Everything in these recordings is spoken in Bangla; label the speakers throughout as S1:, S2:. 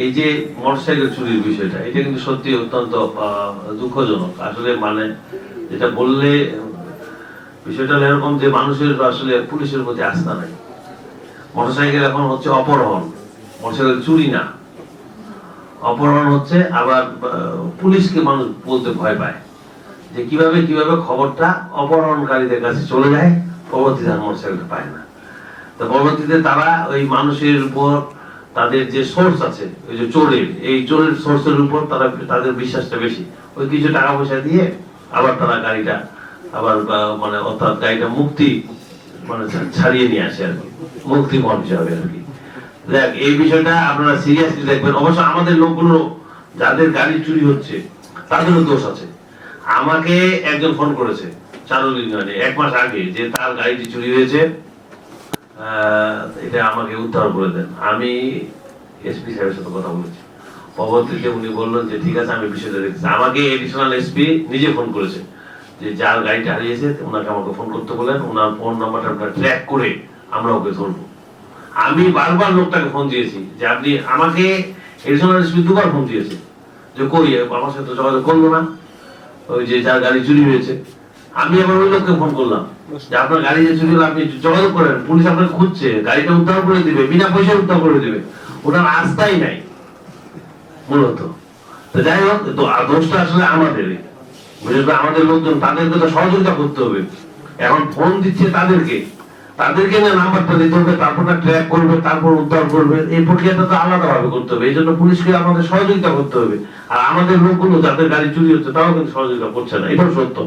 S1: এই যে মোটরসাইকেল চুরির বিষয়টা, এটা কিন্তু সত্যি অত্যন্ত দুঃখজনক। আসলে মানে যেটা বললে বিষয়টা এরকম যে মানুষের আসলে পুলিশের প্রতি আস্থা নাই। মোটরসাইকেল এখন হচ্ছে অপহরণ, মোটরসাইকেল চুরি না, অপহরণ হচ্ছে। আবার পুলিশকে মানুষ বলতে ভয় পায় যে কিভাবে কিভাবে খবরটা অপহরণকারীদের কাছে চলে যায়, পরবর্তীতে আর মোটরসাইকেলটা পায় না। তো পরবর্তীতে তারা ওই মানুষের উপর তাদের যে সোর্স আছে, ওই যে চোরের, এই চোরের সোর্সের উপর তারা তাদের বিশ্বাসটা বেশি। ওই কিছু টাকা পয়সা দিয়ে আবার তারা গাড়িটা আবার মানে অর্থাৎ গাড়িটা মুক্তি মানে ছাড়িয়ে নিয়ে আসে আর কি, মুক্তি পণ হিসাবে আর কি। দেখ, এই বিষয়টা আপনারা সিরিয়াসলি দেখবেন। অবশ্য আমাদের লোকগুলো যাদের গাড়ি চুরি হচ্ছে তাদেরও দোষ আছে। আমাকে একজন ফোন করেছে চারুল ইউনিয়নে 1 মাস আগে যে তার গাড়িটি চুরি হয়েছে, এটা আমাকে উদ্ধার করে দেন। আমি এসপি সাহেবের সাথে কথা বলেছি, পরবর্তীতে উনি বললেন যে ঠিক আছে, আমি বিষয়টা দেখছি। আমাকে এডিশনাল এসপি নিজে ফোন করেছে যে যার গাড়িটা হারিয়েছে ওনাকে আমাকে ফোন করতে বলেন, ওনার ফোন নাম্বারটা ট্র্যাক করে আমরা ওকে ধরবো। আমি বারবার লোকটাকে ফোন দিয়েছি যে আপনি আমাকে, এডিশনাল এসপি 2বার ফোন দিয়েছে যে কই আমার সাথে যোগাযোগ করলো না, ওই যে যার গাড়ি চুরি হয়েছে। আমি আবার ওই লোককে ফোন করলাম যে আপনার গাড়ি যে চুরি হলো আপনি যোগাযোগ করেন, পুলিশ আপনাকে খুঁজছে, গাড়িটা উদ্ধার করে দিবে, বিনা পয়সায় উদ্ধার করে দিবে। ওনার আস্থাই নাই মূলত। তো যাই হোক, তো দোষটা আসলে আমাদেরই, বিশেষ করে আমাদের লোকজন, তাদেরকে তো সহযোগিতা করতে হবে। এখন ফোন দিচ্ছে তাদেরকে না নাম্বারটা দিতে হবে, তারপর ট্র্যাক করবে, তারপর উদ্ধার করবে। এই প্রক্রিয়াটা তো আলাদা ভাবে করতে হবে। এই জন্য পুলিশকে আমাদের সহযোগিতা করতে হবে। আর আমাদের লোকগুলো যাদের গাড়ি চুরি হচ্ছে তারাও কিন্তু সহযোগিতা করছে না, এটাও সত্য।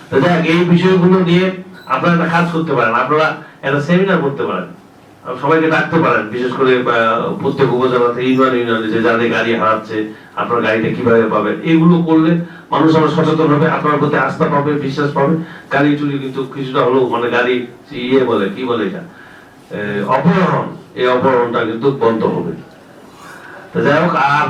S1: তো দেখ, এই বিষয়গুলো নিয়ে আপনারা একটা কাজ করতে পারেন, আপনারা একটা সেমিনার করতে পারেন, সবাইকে ডাকতে পারেন, বিশেষ করে প্রত্যেক উপজেলাতে ইউনিয়নে যে যাদের গাড়ি হারাচ্ছে আপনার গাড়িটা কিভাবে পাবে। এগুলো করলে মানুষ আবার সচেতন হবে, আপনার প্রতি আস্থা পাবে, বিশ্বাস পাবে। গাড়ি চুরি কিন্তু কিছুটা হলেও মানে গাড়ি বলে কি বলে এটা, অপহরণ, এই অপহরণটা কিন্তু বন্ধ হবে। তো যাই হোক, আর